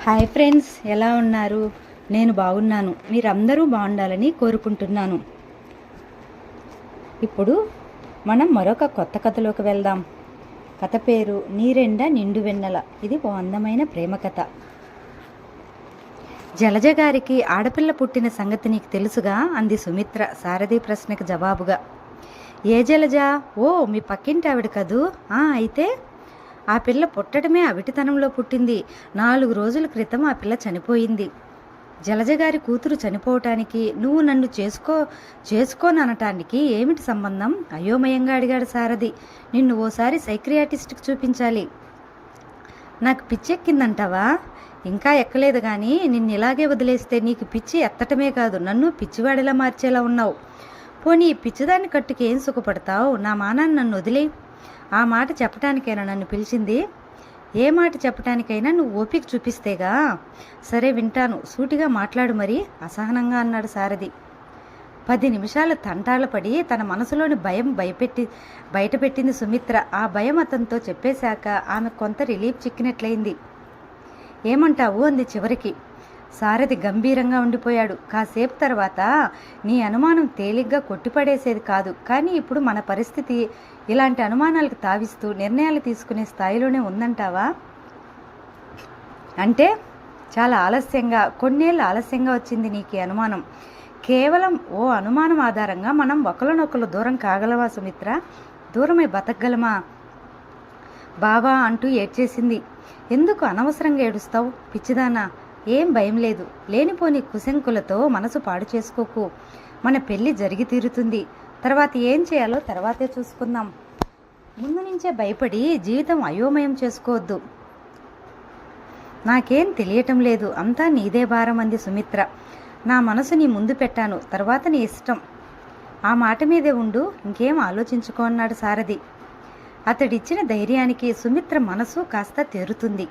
Hi friends, ఎలా ఉన్నారు? నేను బాగున్నాను. మీరందరూ బాగుండాలని కోరుకుంటున్నాను. ఇప్పుడు మనం మరొక కొత్త కథలోకి వెళ్దాం. కథ పేరు నీరెండ నిండు వెన్నెల. ఇది ఓ అందమైన ప్రేమ కథ. జలజ గారికి ఆడపిల్ల పుట్టిన సంగతి నీకు తెలుసుగా? అంది సుమిత్ర సారథి ప్రశ్నకు జవాబుగా. ఏ జలజ? ఓ, మీ పక్కింటి ఆవిడ కదూ? అయితే ఆ పిల్ల పుట్టడమే అవిటితనంలో పుట్టింది. 4 రోజుల క్రితం ఆ పిల్ల చనిపోయింది. జలజగారి కూతురు చనిపోవటానికి నువ్వు నన్ను చేసుకోననటానికి ఏమిటి సంబంధం? అయోమయంగా అడిగాడు సారథి. నిన్ను ఓసారి సైక్రియాటిస్ట్కి చూపించాలి. నాకు పిచ్చెక్కిందంటావా? ఇంకా ఎక్కలేదు కానీ నిన్ను ఇలాగే వదిలేస్తే నీకు పిచ్చి ఎత్తటమే కాదు, నన్ను పిచ్చివాడిలా మార్చేలా ఉన్నావు. పోనీ ఈ పిచ్చిదాన్ని కట్టుకి ఏం సుఖపడతావు? నా మానాన్ని నన్ను వదిలే. ఆ మాట చెప్పటానికైనా నన్ను పిలిచింది? ఏ మాట చెప్పటానికైనా నువ్వు ఓపిక చూపిస్తేగా. సరే, వింటాను. సూటిగా మాట్లాడు మరి, అసహనంగా అన్నాడు సారథి. 10 నిమిషాలు తంటాలు పడి తన మనసులోని భయం బయటపెట్టింది సుమిత్ర. ఆ భయం అతనితో చెప్పేశాక ఆమె కొంత రిలీఫ్ చిక్కినట్లయింది. ఏమంటావు? అంది చివరికి. సారథి గంభీరంగా ఉండిపోయాడు. కాసేపు తర్వాత, నీ అనుమానం తేలిగ్గా కొట్టిపడేసేది కాదు, కానీ ఇప్పుడు మన పరిస్థితి ఇలాంటి అనుమానాలకు తావిస్తూ నిర్ణయాలు తీసుకునే స్థాయిలోనే ఉందంటావా? అంటే చాలా ఆలస్యంగా, కొన్నేళ్ళు ఆలస్యంగా వచ్చింది నీకు అనుమానం. కేవలం ఓ అనుమానం ఆధారంగా మనం ఒకరినొకరు దూరం కాగలమా సుమిత్ర? దూరమై బతకగలమా? బావా అంటూ ఏడ్చేసింది. ఎందుకు అనవసరంగా ఏడుస్తావు పిచ్చిదానా? ఏం భయం లేదు. లేనిపోని కుశంకులతో మనసు పాడు చేసుకోకు. మన పెళ్ళి జరిగి తీరుతుంది. తర్వాత ఏం చేయాలో తర్వాతే చూసుకుందాం. ముందు నుంచే భయపడి జీవితం అయోమయం చేసుకోవద్దు. నాకేం తెలియటం లేదు, అంతా నీదే భారం అంది సుమిత్ర. నా మనసు నీ ముందు పెట్టాను, తర్వాత నీ ఇష్టం. ఆ మాట మీదే ఉండు, ఇంకేం ఆలోచించుకో అన్నాడు సారథి. అతడిచ్చిన ధైర్యానికి సుమిత్ర మనసు కాస్త తేరుతుంది.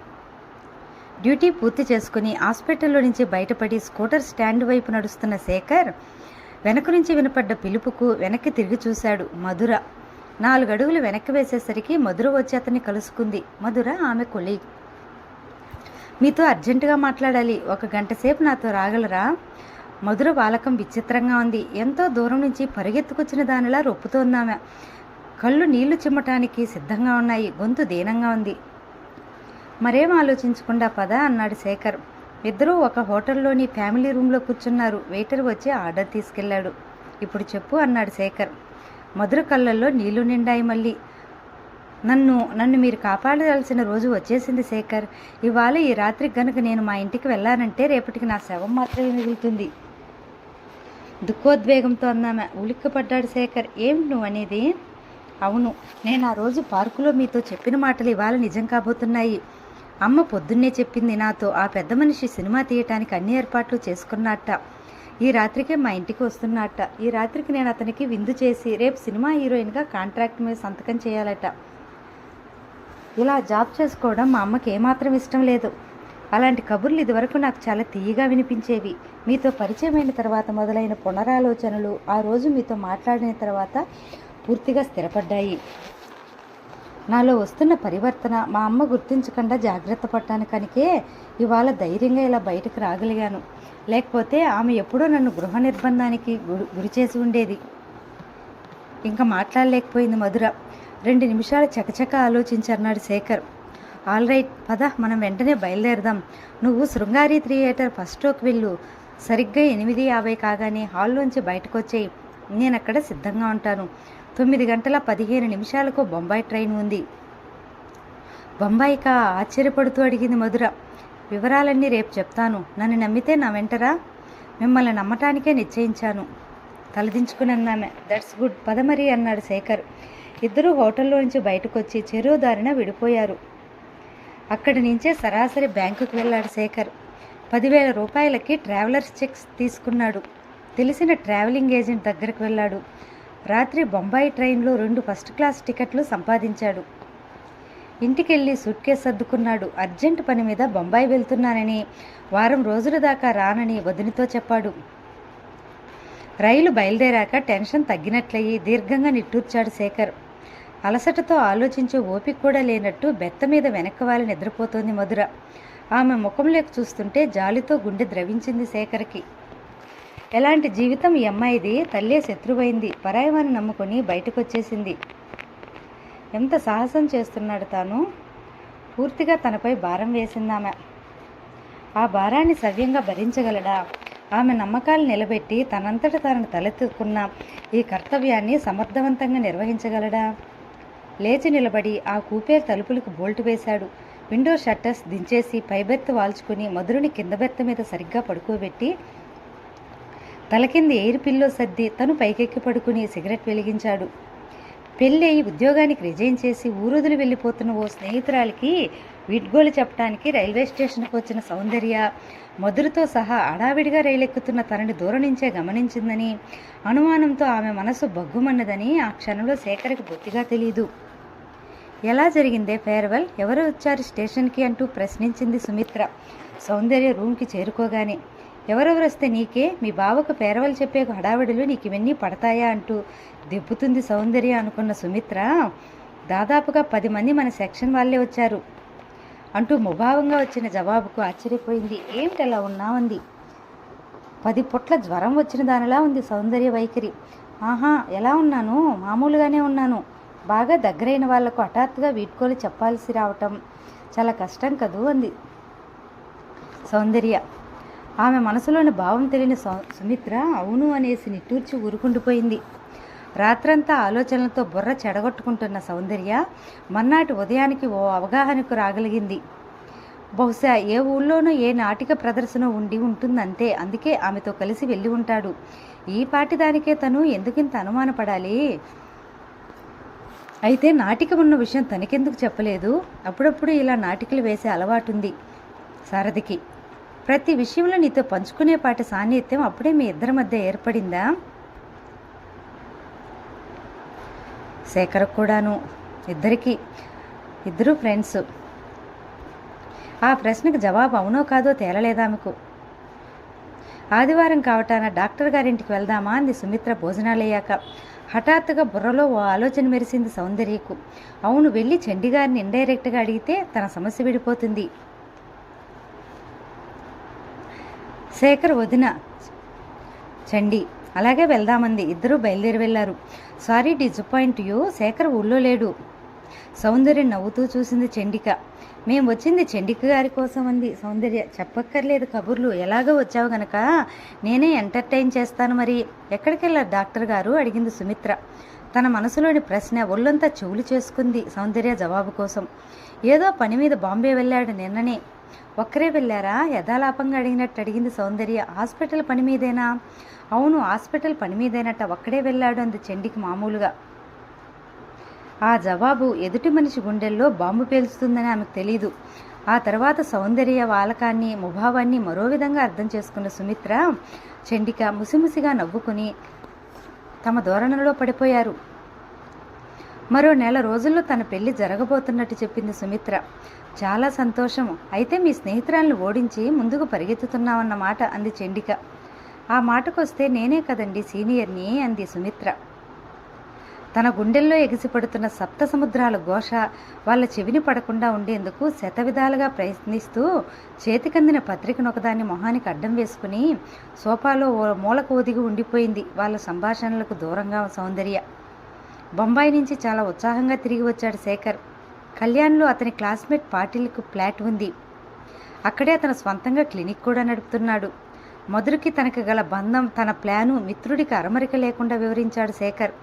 డ్యూటీ పూర్తి చేసుకుని హాస్పిటల్లో నుంచి బయటపడి స్కూటర్ స్టాండ్ వైపు నడుస్తున్న శేఖర్ వెనక నుంచి వినపడ్డ పిలుపుకు వెనక్కి తిరిగి చూశాడు. మధుర 4 అడుగులు వెనక్కి వేసేసరికి మధుర వచ్చి అతన్ని కలుసుకుంది. మధుర ఆమె కొలీగ్. మీతో అర్జెంటుగా మాట్లాడాలి. 1 గంట సేపు నాతో రాగలరా? మధుర వాలకం విచిత్రంగా ఉంది. ఎంతో దూరం నుంచి పరిగెత్తుకొచ్చిన దానిలా రొప్పుతోందామె. కళ్ళు నీళ్లు చిమ్మటానికి సిద్ధంగా ఉన్నాయి. గొంతు దీనంగా ఉంది. మరేం ఆలోచించకుండా పద అన్నాడు శేఖర్. ఇద్దరూ ఒక హోటల్లోని ఫ్యామిలీ రూమ్లో కూర్చున్నారు. వెయిటర్ వచ్చి ఆర్డర్ తీసుకెళ్లాడు. ఇప్పుడు చెప్పు అన్నాడు శేఖర్. మధుర కళ్ళల్లో నీళ్లు నిండాయి మళ్ళీ. నన్ను మీరు కాపాడాల్సిన రోజు వచ్చేసింది శేఖర్. ఇవాళ ఈ రాత్రికి గనుక నేను మా ఇంటికి వెళ్ళానంటే రేపటికి నా శవం మాత్రమే మిగులుతుంది. దుఃఖోద్వేగంతో అన్నామె. ఉలిక్కిపడ్డాడు శేఖర్. ఏమిటి నువ్వు అనేది? అవును, నేను ఆ రోజు పార్కులో మీతో చెప్పిన మాటలు ఇవాళ నిజం కాబోతున్నాయి. అమ్మ పొద్దున్నే చెప్పింది నాతో. ఆ పెద్ద మనిషి సినిమా తీయటానికి అన్ని ఏర్పాట్లు చేసుకున్నట్ట. ఈ రాత్రికే మా ఇంటికి వస్తున్నట్ట. ఈ రాత్రికి నేను అతనికి విందు చేసి రేపు సినిమా హీరోయిన్గా కాంట్రాక్ట్ మీద సంతకం చేయాలట. ఇలా జాబ్ చేసుకోవడం మా అమ్మకి ఏమాత్రం ఇష్టం లేదు. అలాంటి కబుర్లు ఇదివరకు నాకు చాలా తీయగా వినిపించేవి. మీతో పరిచయమైన తర్వాత మొదలైన పునరాలోచనలు ఆ రోజు మీతో మాట్లాడిన తర్వాత పూర్తిగా స్థిరపడ్డాయి. నాలో వస్తున్న పరివర్తన మా అమ్మ గుర్తించకుండా జాగ్రత్త పడ్డాను కనుకే ఇవాళ ధైర్యంగా ఇలా బయటకు రాగలిగాను. లేకపోతే ఆమె ఎప్పుడో నన్ను గృహ నిర్బంధానికి గురి చేసి ఉండేది. ఇంకా మాట్లాడలేకపోయింది మధుర. 2 నిమిషాలు చకచక ఆలోచించన్నాడు శేఖర్. ఆల్ రైట్, పద, మనం వెంటనే బయలుదేరదాం. నువ్వు శృంగారి థియేటర్ ఫస్ట్ షోకి వెళ్ళు. సరిగ్గా 8:50 కాగానే హాల్లోంచి బయటకు వచ్చేయి. నేను అక్కడ సిద్ధంగా ఉంటాను. 9 గంటల 15 నిమిషాలకు బొంబాయి ట్రైన్ ఉంది. బొంబాయికా? ఆశ్చర్యపడుతూ అడిగింది మధుర. వివరాలన్నీ రేపు చెప్తాను. నన్ను నమ్మితే నా వెంటరా? మిమ్మల్ని నమ్మటానికే నిశ్చయించాను. తలదించుకుని అన్నామె. దట్స్ గుడ్, పద మరి అన్నాడు శేఖర్. ఇద్దరూ హోటల్లో నుంచి బయటకు వచ్చి చెరువు దారిన విడిపోయారు. అక్కడి నుంచే సరాసరి బ్యాంకుకు వెళ్ళాడు శేఖర్. 10,000 రూపాయలకి ట్రావెలర్స్ చెక్స్ తీసుకున్నాడు. తెలిసిన ట్రావెలింగ్ ఏజెంట్ దగ్గరకు వెళ్ళాడు. రాత్రి బొంబాయి ట్రైన్లో 2 ఫస్ట్ క్లాస్ టికెట్లు సంపాదించాడు. ఇంటికెళ్ళి సూట్ కేసు సర్దుకున్నాడు. అర్జెంటు పని మీద బొంబాయి వెళ్తున్నానని, వారం రోజుల దాకా రానని వదినితో చెప్పాడు. రైలు బయలుదేరాక టెన్షన్ తగ్గినట్లయి దీర్ఘంగా నిట్టూర్చాడు శేఖర్. అలసటతో ఆలోచించే ఓపిక కూడా లేనట్టు బెత్త మీద వెనక్కి వాలి నిద్రపోతోంది మధుర. ఆమె ముఖంలోకి చూస్తుంటే జాలితో గుండె ద్రవించింది శేఖర్కి. ఎలాంటి జీవితం ఈ అమ్మాయిది! తల్లే శత్రువైంది, పరాయివాన్ని నమ్ముకొని బయటకొచ్చేసింది. ఎంత సాహసం చేస్తున్నాడు తాను! పూర్తిగా తనపై భారం వేసిందామె. ఆ భారాన్ని సవ్యంగా భరించగలడా? ఆమె నమ్మకాలు నిలబెట్టి తనంతట తనను తలెత్తుకున్న ఈ కర్తవ్యాన్ని సమర్థవంతంగా నిర్వహించగలడా? లేచి నిలబడి ఆ కూపేరు తలుపులకు బోల్టు వేశాడు. విండో షట్టర్స్ దించేసి పైబెర్త్ వాల్చుకుని మధురుని కింద బెర్త మీద సరిగ్గా పడుకోబెట్టి తలకింది ఎయిర్ పిల్లో సర్ది తను పైకెక్కి పడుకుని సిగరెట్ వెలిగించాడు. పెళ్ళి ఉద్యోగానికి రిజైన్ చేసి ఊరొదిలి వెళ్ళిపోతున్న ఓ స్నేహితురాలికి వీడ్గోలు చెప్పడానికి రైల్వే స్టేషన్కు వచ్చిన సౌందర్య మధురతో సహా అడావిడిగా రైలెక్కుతున్న తనని దూరం నుంచే గమనించిందని, అనుమానంతో ఆమె మనసు బగ్గుమన్నదని ఆ క్షణంలో శేఖర్కి బొత్తిగా తెలీదు. ఎలా జరిగిందే ఫేర్వెల్? ఎవరు వచ్చారు స్టేషన్కి అంటూ ప్రశ్నించింది సుమిత్ర సౌందర్య రూమ్కి చేరుకోగానే. ఎవరెవరు వస్తే నీకే? మీ బావకు ఫేర్వెల్ చెప్పే హడావిడులు నీకు ఇవన్నీ పడతాయా అంటూ దెబ్బుతుంది సౌందర్య అనుకున్న సుమిత్ర, దాదాపుగా 10 మంది మన సెక్షన్ వాళ్ళే వచ్చారు అంటూ ముభావంగా వచ్చిన జవాబుకు ఆశ్చర్యపోయింది. ఏమిటి అలా ఉన్నామంది. 10 పుట్ల జ్వరం వచ్చిన దానిలా ఉంది సౌందర్య వైఖరి. ఆహా, ఎలా ఉన్నాను? మామూలుగానే ఉన్నాను. బాగా దగ్గరైన వాళ్లకు హఠాత్తుగా వీడ్కోలు చెప్పాల్సి రావటం చాలా కష్టం కదూ అంది సౌందర్య. ఆమె మనసులోని భావం తెలియని సుమిత్ర అవును అనేసి నిట్టూర్చి ఊరుకుండిపోయింది. రాత్రంతా ఆలోచనలతో బుర్ర చెడగొట్టుకుంటున్న సౌందర్య మర్నాటి ఉదయానికి ఓ అవగాహనకు రాగలిగింది. బహుశా ఏ ఊళ్ళోనో ఏ నాటిక ప్రదర్శన ఉంటుందంతే. అందుకే ఆమెతో కలిసి వెళ్ళి ఉంటాడు. ఈ పాటిదానికే తను ఎందుకింత అనుమానపడాలి? అయితే నాటిక ఉన్న విషయం తనకెందుకు చెప్పలేదు? అప్పుడప్పుడు ఇలా నాటికలు వేసే అలవాటుంది సారథికి. ప్రతి విషయంలో నీతో పంచుకునేపాటి సాన్నిధ్యం అప్పుడే మీ ఇద్దరి మధ్య ఏర్పడిందా? శేఖర్ కూడాను. ఇద్దరు ఫ్రెండ్స్. ఆ ప్రశ్నకు జవాబు అవునో కాదో తేలలేదామెకు. ఆదివారం కావటాన డాక్టర్ గారింటికి వెళ్దామా అంది సుమిత్ర భోజనాలయ్యాక. హఠాత్తుగా బుర్రలో ఓ ఆలోచన మెరిసింది సౌందర్యకు. అవును, వెళ్ళి చండీగారిని ఇండైరెక్ట్గా అడిగితే తన సమస్య విడిపోతుంది. శేఖర్ వదిన చండి అలాగే వెళ్దామంది. ఇద్దరూ బయలుదేరి వెళ్లారు. సారీ డిసప్పాయింట్ యూ, శేఖర్ ఊళ్ళో లేడు. సౌందర్య నవ్వుతూ చూసింది చండిక. మేము వచ్చింది చండిక గారి కోసం అంది సౌందర్య. చెప్పక్కర్లేదు కబుర్లు, ఎలాగో వచ్చావు గనక నేనే ఎంటర్టైన్ చేస్తాను. మరి ఎక్కడికి వెళ్ళారు డాక్టర్ గారు అడిగింది సుమిత్ర. తన మనసులోని ప్రశ్న ఒళ్ళంతా చెవులు చేసుకుంది సౌందర్య జవాబు కోసం. ఏదో పని మీద బాంబే వెళ్ళాడు నిన్ననే. ఒక్కరే వెళ్ళారా? యథాలాపంగా అడిగినట్టు అడిగింది సౌందర్య. హాస్పిటల్ పని మీదేనా? అవును, హాస్పిటల్ పని మీదేనట, ఒక్కడే వెళ్ళాడు అంది చండికి మామూలుగా. ఆ జవాబు ఎదుటి మనిషి గుండెల్లో బాంబు పేల్చుతుందని ఆమెకు తెలీదు. ఆ తర్వాత సౌందర్య వాలకాన్ని ముభావాన్ని మరో విధంగా అర్థం చేసుకున్న సుమిత్ర చండిక ముసిముసిగా నవ్వుకుని తమ ధోరణిలో పడిపోయారు. మరో నెల రోజుల్లో తన పెళ్లి జరగబోతున్నట్టు చెప్పింది సుమిత్ర. చాలా సంతోషం. అయితే మీ స్నేహితురాలను ఓడించి ముందుకు పరిగెత్తుతున్నామన్నమాట అంది చండిక. ఆ మాటకొస్తే నేనే కదండి సీనియర్ని అంది సుమిత్ర. తన గుండెల్లో ఎగిసిపడుతున్న సప్త సముద్రాల ఘోష వాళ్ళ చెవిని పడకుండా ఉండేందుకు శతవిధాలుగా ప్రయత్నిస్తూ చేతికందిన పత్రికను ఒకదాన్ని మొహానికి అడ్డం వేసుకుని సోఫాలో ఓ మూలకు ఒదిగి ఉండిపోయింది. వాళ్ళ సంభాషణలకు దూరంగా సౌందర్య. బొంబాయి నుంచి చాలా ఉత్సాహంగా తిరిగి వచ్చాడు శేఖర్. కళ్యాణ్లో అతని క్లాస్మేట్ పాటిల్కు ఫ్లాట్ ఉంది. అక్కడే అతను స్వంతంగా క్లినిక్ కూడా నడుపుతున్నాడు. మధురికి తనకు గల బంధం, తన ప్లాను మిత్రుడికి అరమరిక లేకుండా వివరించాడు శేఖర్.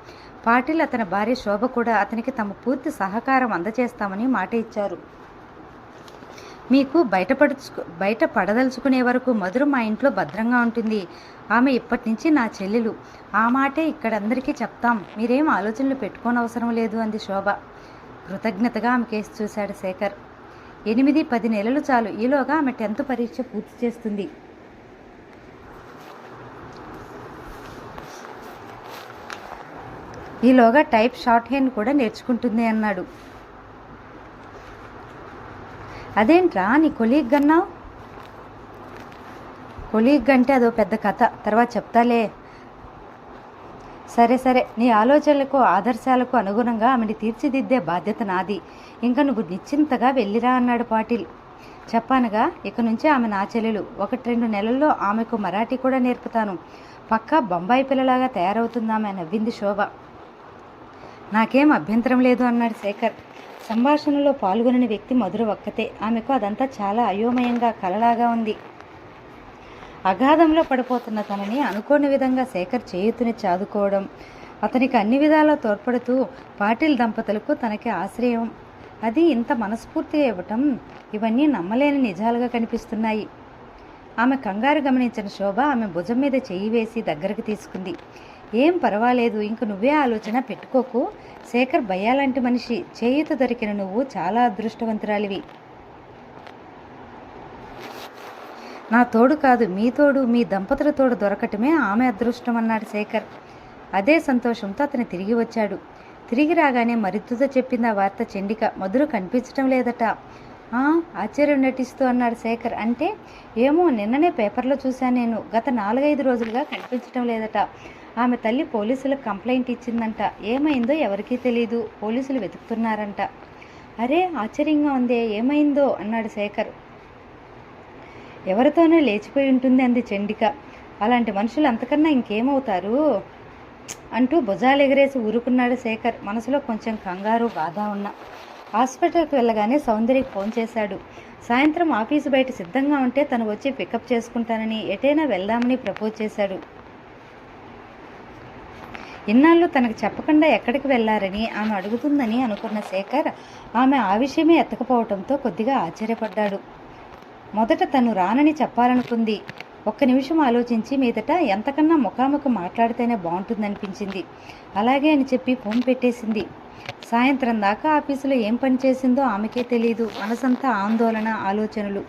పాటిల్ అతని భార్య శోభ కూడా అతనికి తమ పూర్తి సహకారం అందజేస్తామని మాట ఇచ్చారు. మీకు బయట పడదలుచుకునే వరకు మధుర మా ఇంట్లో భద్రంగా ఉంటుంది. ఆమె ఇప్పటి నుంచి నా చెల్లెలు. ఆ మాటే ఇక్కడందరికీ చెప్తాం. మీరేం ఆలోచనలు పెట్టుకోనవసరం లేదు అంది శోభ. కృతజ్ఞతగా ఆమె కేసు చూశాడు శేఖర్. 8-10 నెలలు చాలు. ఈలోగా ఆమె 10th పరీక్ష పూర్తి చేస్తుంది. ఈలోగా టైప్ షార్ట్ హ్యాండ్ కూడా నేర్చుకుంటుంది అన్నాడు. అదేంట్రా నీ కొలీగ్ అన్నావు? కొలీగ్ అంటే అదో పెద్ద కథ, తర్వాత చెప్తాలే. సరే సరే, నీ ఆలోచనలకు ఆదర్శాలకు అనుగుణంగా ఆమెని తీర్చిదిద్దే బాధ్యత నాది. ఇంకా నువ్వు నిశ్చింతగా వెళ్ళిరా అన్నాడు పాటిల్. చెప్పానుగా, ఇక నుంచి ఆమె నా చెల్లెలు. 1-2 నెలల్లో ఆమెకు మరాఠీ కూడా నేర్పుతాను. పక్కా బొంబాయి పిల్లలాగా తయారవుతుందామె, నవ్వింది శోభ. నాకేం అభ్యంతరం లేదు అన్నాడు శేఖర్. సంభాషణలో పాల్గొనని వ్యక్తి మధుర ఒక్కతే. ఆమెకు అదంతా చాలా అయోమయంగా, కలలాగా ఉంది. అగాధంలో పడిపోతున్న తనని అనుకోని విధంగా శేఖర్ చేయుతుని చాదుకోవడం, అతనికి అన్ని విధాలా తోడ్పడుతూ పాటిల్ దంపతులకు తనకి ఆశ్రయం, అది ఇంత మనస్ఫూర్తిగా ఇవ్వటం, ఇవన్నీ నమ్మలేని నిజాలుగా కనిపిస్తున్నాయి. ఆమె కంగారు గమనించిన శోభ ఆమె భుజం మీద చెయ్యి వేసి దగ్గరకు తీసుకుంది. ఏం పర్వాలేదు, ఇంక నువ్వే ఆలోచన పెట్టుకోకు. శేఖర్ భయ్యాలాంటి మనిషి. చేయుత దొరికిన నువ్వు చాలా అదృష్టవంతురాలివి. నా తోడు కాదు, మీ తోడు, మీ దంపతుల తోడు దొరకటమే ఆమె అదృష్టం అన్నాడు శేఖర్. అదే సంతోషంతో అతను తిరిగి వచ్చాడు. తిరిగి రాగానే మరిద్దుతో చెప్పింది ఆ వార్త చండిక. మధుర కనిపించడం లేదట. ఆశ్చర్యం నటిస్తూ అన్నాడు శేఖర్. అంటే ఏమో, నిన్ననే పేపర్లో చూశాను నేను. గత 4-5 రోజులుగా కనిపించడం లేదట. ఆమె తల్లి పోలీసులకు కంప్లైంట్ ఇచ్చిందంట. ఏమైందో ఎవరికీ తెలీదు. పోలీసులు వెతుకుతున్నారంట. అరే, ఆశ్చర్యంగా ఉందే, ఏమైందో అన్నాడు శేఖర్. ఎవరితోనే లేచిపోయి ఉంటుంది అంది చండిక. అలాంటి మనుషులు అంతకన్నా ఇంకేమవుతారు అంటూ భుజాలు ఎగరేసి ఊరుకున్నాడు శేఖర్. మనసులో కొంచెం కంగారు, బాధ ఉన్నా. హాస్పిటల్కి వెళ్ళగానే సౌందర్యకి ఫోన్ చేశాడు. సాయంత్రం ఆఫీసు బయట సిద్ధంగా ఉంటే తను వచ్చి పికప్ చేసుకుంటానని, ఎటైనా వెళ్దామని ప్రపోజ్ చేశాడు. ఇన్నాళ్ళు తనకు చెప్పకుండా ఎక్కడికి వెళ్లారని ఆమె అడుగుతుందని అనుకున్న శేఖర్ ఆమె ఆ విషయమే ఎత్తకపోవడంతో కొద్దిగా ఆశ్చర్యపడ్డాడు. మొదట తను రానని చెప్పాలనుకుంది. 1 నిమిషం ఆలోచించి మీదట ఎంతకన్నా ముఖాముఖి మాట్లాడితేనే బాగుంటుందనిపించింది. అలాగే అని చెప్పి ఫోన్ పెట్టేసింది. సాయంత్రం దాకా ఆఫీసులో ఏం పని చేసిందో ఆమెకే తెలియదు. మనసంతా ఆందోళన, ఆలోచనలు.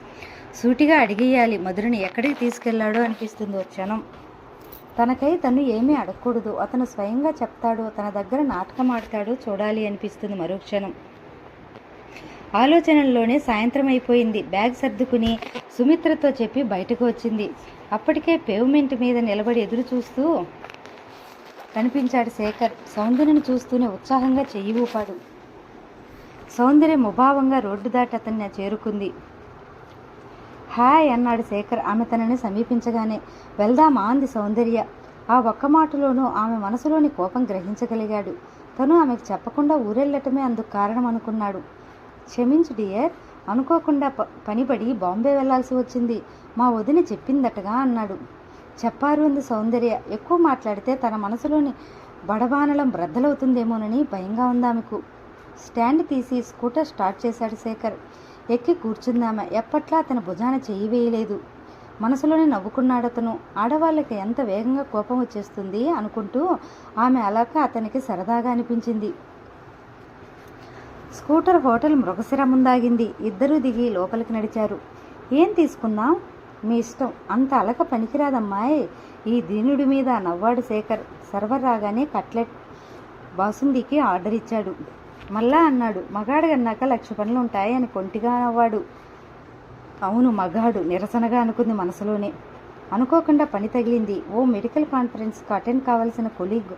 సూటిగా అడిగేయాలి, మధురని ఎక్కడికి తీసుకెళ్లాడో అనిపిస్తుంది ఓ క్షణం. తనకై తను ఏమీ అడగకూడదు, అతను స్వయంగా చెప్తాడో, తన దగ్గర నాటకం ఆడతాడో చూడాలి అనిపిస్తుంది మరో క్షణం. ఆలోచనల్లోనే సాయంత్రం అయిపోయింది. బ్యాగ్ సర్దుకుని సుమిత్రతో చెప్పి బయటకు వచ్చింది. అప్పటికే పేవ్మెంట్ మీద నిలబడి ఎదురు చూస్తూ కనిపించాడు శేఖర్. సౌందర్యను చూస్తూనే ఉత్సాహంగా చెయ్యి ఊపాడు. సౌందర్య ముభావంగా రోడ్డు దాటి అతన్ని చేరుకుంది. హాయ్ అన్నాడు శేఖర్ ఆమె తనని సమీపించగానే. వెళ్దామా అంది సౌందర్య. ఆ ఒక్క మాటలోనూ ఆమె మనసులోని కోపం గ్రహించగలిగాడు. తను ఆమెకు చెప్పకుండా ఊరెళ్ళటమే అందుకు కారణం అనుకున్నాడు. క్షమించు డియర్, అనుకోకుండా పనిపడి బాంబే వెళ్లాల్సి వచ్చింది. మా వదిన చెప్పిందటగా అన్నాడు. చెప్పారు అంది సౌందర్య. ఎక్కువ మాట్లాడితే తన మనసులోని బడబానలం బ్రద్దలవుతుందేమోనని భయంగా ఉంది ఆమెకు. స్టాండ్ తీసి స్కూటర్ స్టార్ట్ చేశాడు శేఖర్. ఎక్కి కూర్చుందామె. ఎప్పట్లా తన భుజాన చెయ్యి వేయలేదు. మనసులోనే నవ్వుకున్నాడతను. ఆడవాళ్ళకి ఎంత వేగంగా కోపం వచ్చేస్తుంది అనుకుంటూ ఆమె అలాక అతనికి సరదాగా అనిపించింది. స్కూటర్ హోటల్ మృగశిర ముందాగింది. ఇద్దరూ దిగి లోపలికి నడిచారు. ఏం తీసుకున్నావు? మీ ఇష్టం. అంత అలక పనికిరాదమ్మాయి. ఈ దీనుడి మీద నవ్వాడు శేఖర్. సర్వర్ రాగానే కట్లెట్ బాసుందికి ఆర్డర్ ఇచ్చాడు. మళ్ళా అన్నాడు, మగాడు అన్నాక 1,00,000 పనులు ఉంటాయి అని కొంటిగా నవ్వాడు. అవును, మగాడు, నిరసనగా అనుకుంది మనసులోనే. అనుకోకుండా పని తగిలింది. ఓ మెడికల్ కాన్ఫరెన్స్కు అటెండ్ కావాల్సిన కొలీగ్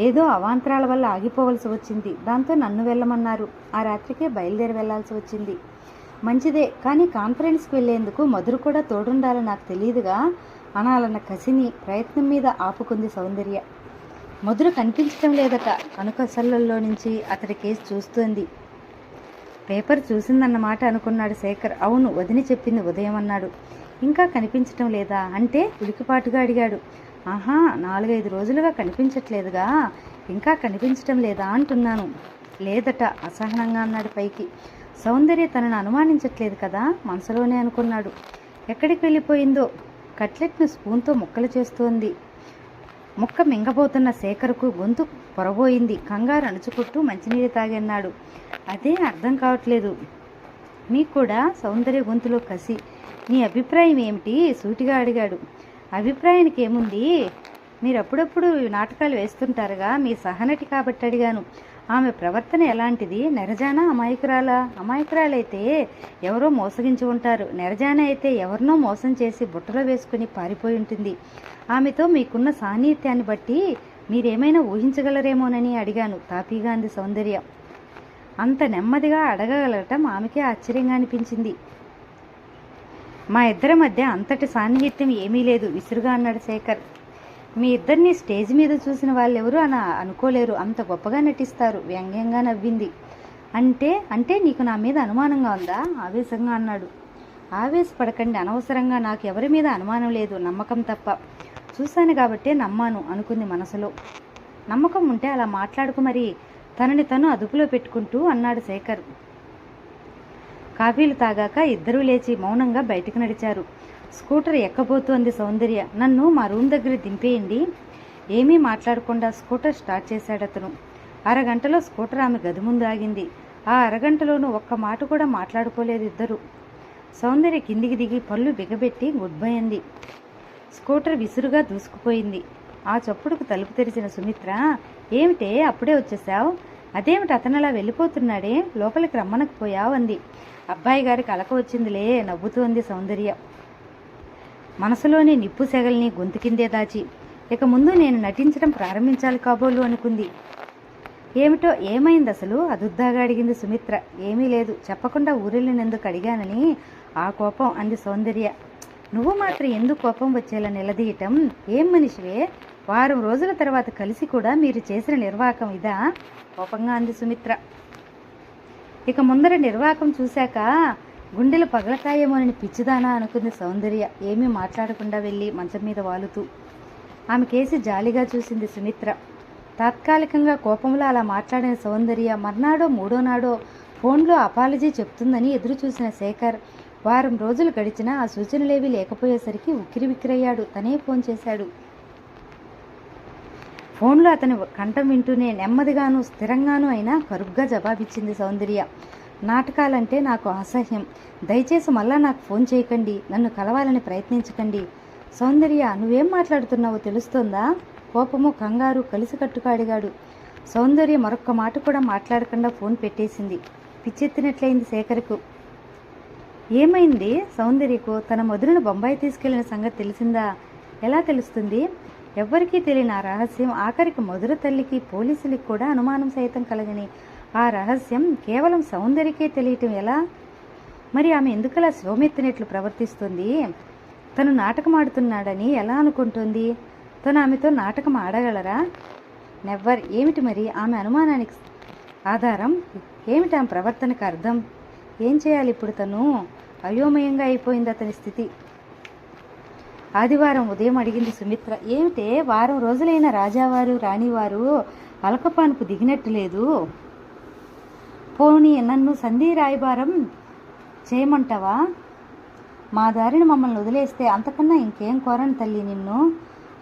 ఏదో అవాంతరాల వల్ల ఆగిపోవలసి వచ్చింది. దాంతో నన్ను వెళ్ళమన్నారు. ఆ రాత్రికే బయలుదేరి వెళ్లాల్సి వచ్చింది. మంచిదే, కానీ కాన్ఫరెన్స్కి వెళ్లేందుకు మధుర కూడా తోడుండాలని నాకు తెలియదుగా అనాలన్న కసిని ప్రయత్నం మీద ఆపుకుంది సౌందర్య. మధుర కనిపించడం లేదట. కనుకసల్లో నుంచి అతడి కేసు చూస్తోంది. పేపర్ చూసిందన్నమాట అనుకున్నాడు శేఖర్. అవును, వదిని చెప్పింది ఉదయం అన్నాడు. ఇంకా కనిపించటం లేదా అంటే ఉలికిపాటుగా అడిగాడు. ఆహా, 4-5 రోజులుగా కనిపించట్లేదుగా. ఇంకా కనిపించటం లేదా అంటున్నాను. లేదట అసహనంగా అన్నాడు పైకి. సౌందర్య తనను అనుమానించట్లేదు కదా మనసులోనే అనుకున్నాడు. ఎక్కడికి వెళ్ళిపోయిందో. కట్లెట్ను స్పూన్తో ముక్కలు చేస్తోంది. ముక్క మింగబోతున్న శేఖర్కు గొంతు పొరబోయింది. కంగారు అణుచుకుంటూ మంచినీళ్ళు తాగన్నాడు. అదే అర్థం కావట్లేదు. మీకు కూడా సౌందర్య గొంతులో కసి. నీ అభిప్రాయం ఏమిటి సూటిగా అడిగాడు. అభిప్రాయానికి ఏముంది, మీరు అప్పుడప్పుడు నాటకాలు వేస్తుంటారుగా, మీ సహనటి కాబట్టి అడిగాను. ఆమె ప్రవర్తన ఎలాంటిది? నెరజానా అమాయకురాలా? అమాయకురాలైతే ఎవరో మోసగించి ఉంటారు. నెరజాన అయితే ఎవరినో మోసం చేసి బుట్టలో వేసుకుని పారిపోయి ఉంటుంది. ఆమెతో మీకున్న సాన్నిహిత్యాన్ని బట్టి మీరేమైనా ఊహించగలరేమోనని అడిగాను తాపీగా అంది సౌందర్య. అంత నెమ్మదిగా అడగగలగటం ఆమెకే ఆశ్చర్యంగా అనిపించింది. మా ఇద్దరి మధ్య అంతటి సాన్నిహిత్యం ఏమీ లేదు విసురుగా అన్నాడు శేఖర్. మీ ఇద్దరిని స్టేజ్ మీద చూసిన వాళ్ళెవరూ అనుకోలేరు, అంత గొప్పగా నటిస్తారు వ్యంగ్యంగా నవ్వింది. అంటే అంటే నీకు నా మీద అనుమానంగా ఉందా ఆవేశంగా అన్నాడు. ఆవేశపడకండి, అనవసరంగా నాకు ఎవరి మీద అనుమానం లేదు, నమ్మకం తప్ప. చూశాను కాబట్టే నమ్మాను అనుకుంది మనసులో. నమ్మకం ఉంటే అలా మాట్లాడుకు మరి, తనని తను అదుపులో పెట్టుకుంటూ అన్నాడు శేఖర్. కాఫీలు తాగాక ఇద్దరూ లేచి మౌనంగా బయటకు నడిచారు. స్కూటర్ ఎక్కబోతోంది సౌందర్య. నన్ను మా రూమ్ దగ్గర దింపేయండి. ఏమీ మాట్లాడకుండా స్కూటర్ స్టార్ట్ చేశాడు అతను. అరగంటలో స్కూటర్ ఆమె గది ముందు ఆగింది. ఆ అరగంటలోనూ ఒక్క మాట కూడా మాట్లాడుకోలేదు ఇద్దరు. సౌందర్య కిందికి దిగి పళ్ళు బిగబెట్టి గుడ్ బై అంది. స్కూటర్ విసురుగా దూసుకుపోయింది. ఆ చప్పుడుకు తలుపు తెరిచిన సుమిత్ర, ఏమిటే అప్పుడే వచ్చేసావు? అదేమిటి అతనలా వెళ్ళిపోతున్నాడే, లోపలికి రమ్మనకపోయావు అంది. అబ్బాయి గారికి అలక వచ్చిందిలే నవ్వుతూ అంది సౌందర్య, మనసులోని నిప్పు సెగల్ని గొంతుకిందే దాచి. ఇక ముందు నేను నటించడం ప్రారంభించాలి కాబోలు అనుకుంది. ఏమిటో ఏమైంది అసలు అదుద్దాగా అడిగింది సుమిత్ర. ఏమీ లేదు, చెప్పకుండా ఊరెళ్ళినందుకు అడిగానని ఆ కోపం అంది సౌందర్య. నువ్వు మాత్రం ఎందుకు కోపం వచ్చేలా నిలదీయటం? ఏం మనిషివే, వారం రోజుల తర్వాత కలిసి కూడా మీరు చేసిన నిర్వాకం ఇదా? కోపంగా అంది సుమిత్ర. ఇక ముందర నిర్వాకం చూశాక గుండెలు పగలతాయేమోనని పిచ్చిదానా అనుకుంది సౌందర్య. ఏమీ మాట్లాడకుండా వెళ్ళి మంచం మీద వాలుతూ ఆమె కేసి జాలిగా చూసింది సుమిత్ర. తాత్కాలికంగా కోపంలో అలా మాట్లాడిన సౌందర్య మర్నాడో మూడో నాడో ఫోన్లో అపాలజీ చెప్తుందని ఎదురు చూసిన శేఖర్ వారం రోజులు గడిచినా ఆ సూచనలేవీ లేకపోయేసరికి ఉక్కిరిబిక్కిరయ్యాడు. తనే ఫోన్ చేశాడు. ఫోన్లో అతని కంఠం వింటూనే నెమ్మదిగాను స్థిరంగానూ అయినా కరుగ్గా జవాబిచ్చింది సౌందర్య. నాటకాలంటే నాకు అసహ్యం, దయచేసి మళ్ళా నాకు ఫోన్ చేయకండి, నన్ను కలవాలని ప్రయత్నించకండి. సౌందర్య, నువ్వేం మాట్లాడుతున్నావో తెలుస్తోందా? కోపము కంగారు కలిసికట్టుగా అడిగాడు. సౌందర్య మరొక్క మాట కూడా మాట్లాడకుండా ఫోన్ పెట్టేసింది. పిచ్చెత్తినట్లయింది శేఖర్కు. ఏమైంది సౌందర్యకు? తన మొదలును బొంబాయి తీసుకెళ్లిన సంగతి తెలిసిందా? ఎలా తెలుస్తుంది? ఎవ్వరికీ తెలియని ఆ రహస్యం ఆఖరికి మధుర తల్లికి పోలీసులకి కూడా అనుమానం సైతం కలగని ఆ రహస్యం కేవలం సౌందర్యకే తెలియటం ఎలా? మరి ఆమె ఎందుకలా శోమెత్తినట్లు ప్రవర్తిస్తుంది? తను నాటకం ఆడుతున్నాడని ఎలా అనుకుంటుంది? తను ఆమెతో నాటకం ఆడగలరా? నెవ్వర్. ఏమిటి మరి ఆమె అనుమానానికి ఆధారం? ఏమిటి ఆమె ప్రవర్తనకు అర్థం? ఏం చేయాలి ఇప్పుడు? తను అయోమయంగా అయిపోయింది అతని స్థితి. ఆదివారం ఉదయం అడిగింది సుమిత్ర. ఏమిటే వారం రోజులైన రాజావారు రాణివారు అలకపానుపు దిగినట్టు లేదు? పోనీ నన్ను సంధి రాయబారం చేయమంటావా? మా దారిని మమ్మల్ని వదిలేస్తే అంతకన్నా ఇంకేం కోరని తల్లి నిన్ను.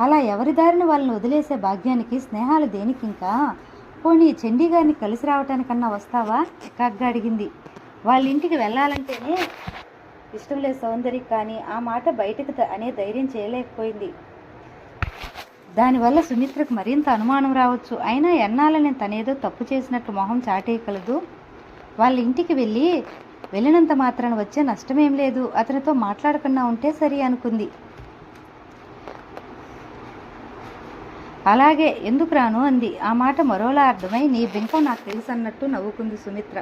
అలా ఎవరి దారిని వాళ్ళని వదిలేసే భాగ్యానికి స్నేహాలు దేనికి ఇంకా? పోనీ చండీగారిని కలిసి రావటానికన్నా వస్తావా? చికాగ్గా అడిగింది. వాళ్ళ ఇంటికి వెళ్ళాలంటేనే ఇష్టం లేదు సౌందర్య, కానీ ఆ మాట బయటకు అనే ధైర్యం చేయలేకపోయింది. దానివల్ల సుమిత్రకు మరింత అనుమానం రావచ్చు. అయినా ఎన్నాళ్ళని తనేదో తప్పు చేసినట్టు మొహం చాటేయగలదు. వాళ్ళ ఇంటికి వెళ్ళినంత మాత్రాన వచ్చే నష్టమేం లేదు. అతనితో మాట్లాడకుండా ఉంటే సరి అనుకుంది. అలాగే, ఎందుకు రాను అంది. ఆ మాట మరోలా అర్థమై నీ బింకం నాకు తెలుసు అన్నట్టు నవ్వుకుంది సుమిత్ర.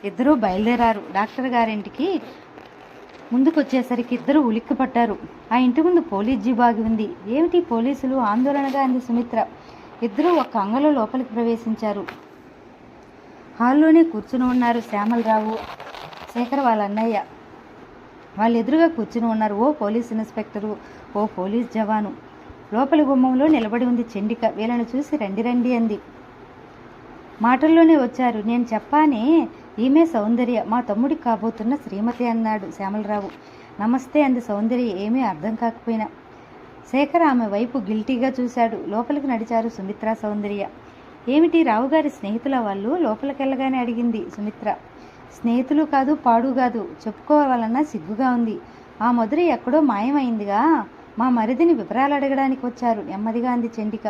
ఇద్దరూ బయలుదేరారు. డాక్టర్ గారింటికి ముందుకు వచ్చేసరికి ఇద్దరు ఉలిక్కిపడ్డారు. ఆ ఇంటి ముందు పోలీస్ జీబాగి ఉంది. ఏమిటి పోలీసులు? ఆందోళనగా అంది సుమిత్ర. ఇద్దరూ ఒక్క అంగలో లోపలికి ప్రవేశించారు. హాల్లోనే కూర్చుని ఉన్నారు శ్యామలరావు, శేఖర్ వాళ్ళ అన్నయ్య. వాళ్ళు ఎదురుగా కూర్చుని ఉన్నారు ఓ పోలీస్ ఇన్స్పెక్టరు, ఓ పోలీస్ జవాను. లోపలి గుమ్మంలో నిలబడి ఉంది చండిక. వీళ్ళని చూసి రండి రండి అంది. మాటల్లోనే వచ్చారు. నేను చెప్పానే, ఈమె సౌందర్య, మా తమ్ముడికి కాబోతున్న శ్రీమతి అన్నాడు శ్యామలరావు. నమస్తే అంది సౌందర్య ఏమీ అర్థం కాకపోయినా. శేఖర్ ఆమె వైపు గిల్టీగా చూశాడు. లోపలికి నడిచారు సుమిత్ర సౌందర్య. ఏమిటి రావుగారి స్నేహితుల వాళ్ళు? లోపలికెళ్ళగానే అడిగింది సుమిత్ర. స్నేహితులు కాదు, పాడు కాదు, చెప్పుకోవాలన్నా సిగ్గుగా ఉంది. ఆ మధుర ఎక్కడో మాయమైందిగా, మా మరిదిని వివరాలు అడగడానికి వచ్చారు నెమ్మదిగా అంది చండిక.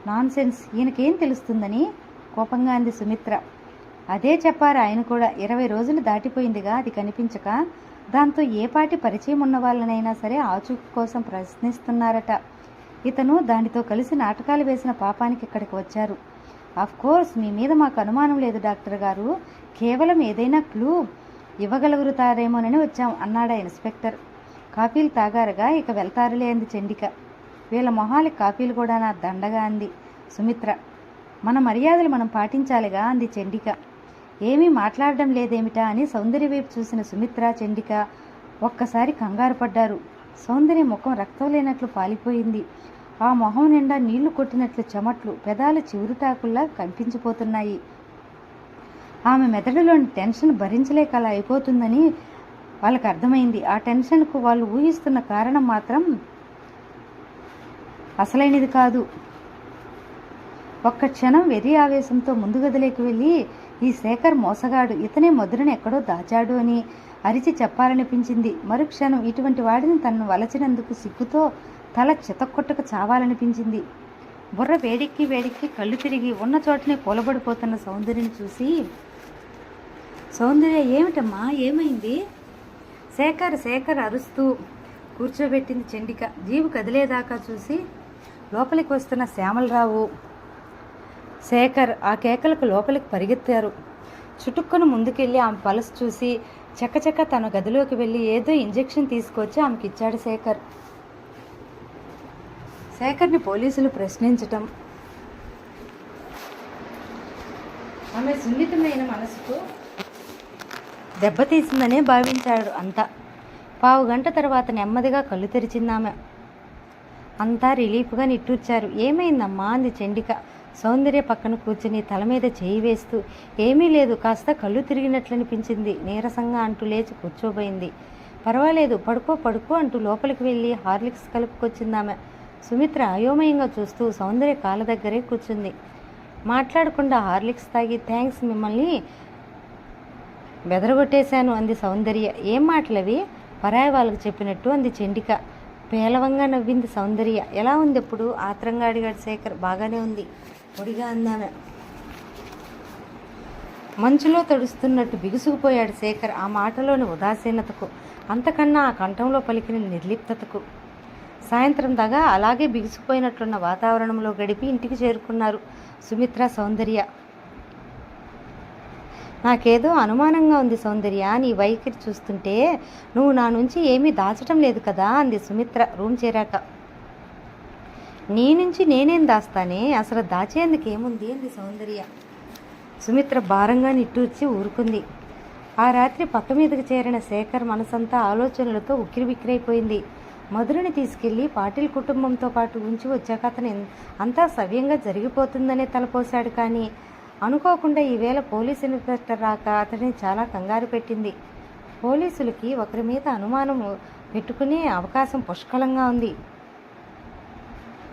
నాన్ సెన్స్, ఈయనకేం తెలుస్తుందని కోపంగా అంది సుమిత్ర. అదే చెప్పారు ఆయన కూడా. 20 రోజులు దాటిపోయిందిగా అది కనిపించక. దాంతో ఏ పాటి పరిచయం ఉన్న వాళ్ళనైనా సరే ఆచూకీ కోసం ప్రశ్నిస్తున్నారట. ఇతను దానితో కలిసి నాటకాలు వేసిన పాపానికి ఇక్కడికి వచ్చారు. ఆఫ్ కోర్స్ మీ మీద మాకు అనుమానం లేదు డాక్టర్ గారు. కేవలం ఏదైనా క్లూ ఇవ్వగలుగుతారేమోనని వచ్చాం అన్నాడా ఇన్స్పెక్టర్. కాఫీలు తాగారుగా, ఇక వెళ్తారులే అంది చండిక. వీళ్ళ మొహాలకి కాఫీలు కూడా నా దండగా అంది సుమిత్ర. మన మర్యాదలు మనం పాటించాలిగా అంది చండిక. ఏమీ మాట్లాడడం లేదేమిటా అని సౌందర్య వైపు చూసిన సుమిత్ర, చండిక ఒక్కసారి కంగారు పడ్డారు. సౌందర్య ముఖం రక్తం లేనట్లు పాలిపోయింది. ఆ మొహం నిండా నీళ్లు కొట్టినట్లు చెమట్లు, పెదాలు చివురుటాకుల్లా కనిపించిపోతున్నాయి. ఆమె మెదడులోని టెన్షన్ భరించలేక అలా అయిపోతుందని వాళ్ళకి అర్థమైంది. ఆ టెన్షన్కు వాళ్ళు ఊహిస్తున్న కారణం మాత్రం అసలైనది కాదు. ఒక్క క్షణం వెర్రి ఆవేశంతో ముందు గదిలోకి వెళ్ళి ఈ శేఖర్ మోసగాడు, ఇతనే మధురని ఎక్కడో దాచాడు అని అరిచి చెప్పాలనిపించింది. మరుక్షణం ఇటువంటి వాడిని తనను వలచినందుకు సిగ్గుతో తల చితక్కొట్టక చావాలనిపించింది. బుర్ర వేడిక్కి వేడిక్కి కళ్ళు తిరిగి ఉన్న చోటనే కూలబడిపోతున్న సౌందర్యని చూసి, సౌందర్య ఏమిటమ్మా, ఏమైంది? శేఖర్ అరుస్తూ కూర్చోబెట్టింది చండిక. జీవు కదిలేదాకా చూసి లోపలికి వస్తున్న శ్యామలరావు, శేఖర్ ఆ కేకలకు లోపలికి పరిగెత్తారు. చుట్టుకొని ముందుకెళ్ళి ఆమె పల్స్ చూసి చకచక తన గదిలోకి వెళ్ళి ఏదో ఇంజెక్షన్ తీసుకొచ్చి ఆమెకి ఇచ్చాడు శేఖర్. శేఖర్ని పోలీసులు ప్రశ్నించటం ఆమె సున్నితమైన మనసుకు దెబ్బతీసిందనే భావించాడు అంతా. పావుగంట తర్వాత నెమ్మదిగా కళ్ళు తెరిచిందామె. అంతా రిలీఫ్గా నిట్టూర్చారు. ఏమైందమ్మా అంది చండిక సౌందర్య పక్కన కూర్చుని తల మీద చేయి వేస్తూ. ఏమీ లేదు, కాస్త కళ్ళు తిరిగినట్లనిపించింది నీరసంగా అంటూ లేచి కూర్చోబోయింది. పర్వాలేదు, పడుకో అంటూ లోపలికి వెళ్ళి హార్లిక్స్ కలుపుకొచ్చిందామె. సుమిత్ర అయోమయంగా చూస్తూ సౌందర్య కాళ్ళ దగ్గరే కూర్చుంది. మాట్లాడకుండా హార్లిక్స్ తాగి థ్యాంక్స్, మిమ్మల్ని బెదరగొట్టేశాను అంది సౌందర్య. ఏం మాటలవి? పరాయి వాళ్ళకు చెప్పినట్టు అంది చండిక. పేలవంగా నవ్వింది సౌందర్య. ఎలా ఉంది ఇప్పుడు? ఆత్రంగా అడిగాడు శేఖర్. బాగానే ఉంది, పొడిగా అందామె. మంచులో తడుస్తున్నట్టు బిగుసుకుపోయాడు శేఖర్ ఆ మాటలోని ఉదాసీనతకు, అంతకన్నా ఆ కంఠంలో పలికిన నిర్లిప్తతకు. సాయంత్రం దాకా అలాగే బిగుసుకుపోయినట్లున్న వాతావరణంలో గడిపి ఇంటికి చేరుకున్నారు సుమిత్ర, సౌందర్య. నాకేదో అనుమానంగా ఉంది సౌందర్య, నీ వైఖరి చూస్తుంటే. నువ్వు నా నుంచి ఏమీ దాచటం లేదు కదా అంది సుమిత్ర రూమ్ చేరాక. నీ నుంచి నేనేం దాస్తానే, అసలు దాచేందుకు ఏముంది అంది సౌందర్య. సుమిత్ర భారంగా నిట్టూర్చి ఊరుకుంది. ఆ రాత్రి పక్క మీదకి చేరిన శేఖర్ మనసంతా ఆలోచనలతో ఉక్కిరిబిక్కిరైపోయింది. మధురని తీసుకెళ్లి పాటిల్ కుటుంబంతో పాటు ఉంచి వచ్చాక అతను అంతా సవ్యంగా జరిగిపోతుందనే తలపోశాడు. కానీ అనుకోకుండా ఈవేళ పోలీస్ ఇన్స్పెక్టర్ రాక అతడిని చాలా కంగారు పెట్టింది. పోలీసులకి ఒకరి మీద అనుమానం పెట్టుకునే అవకాశం పుష్కలంగా ఉంది.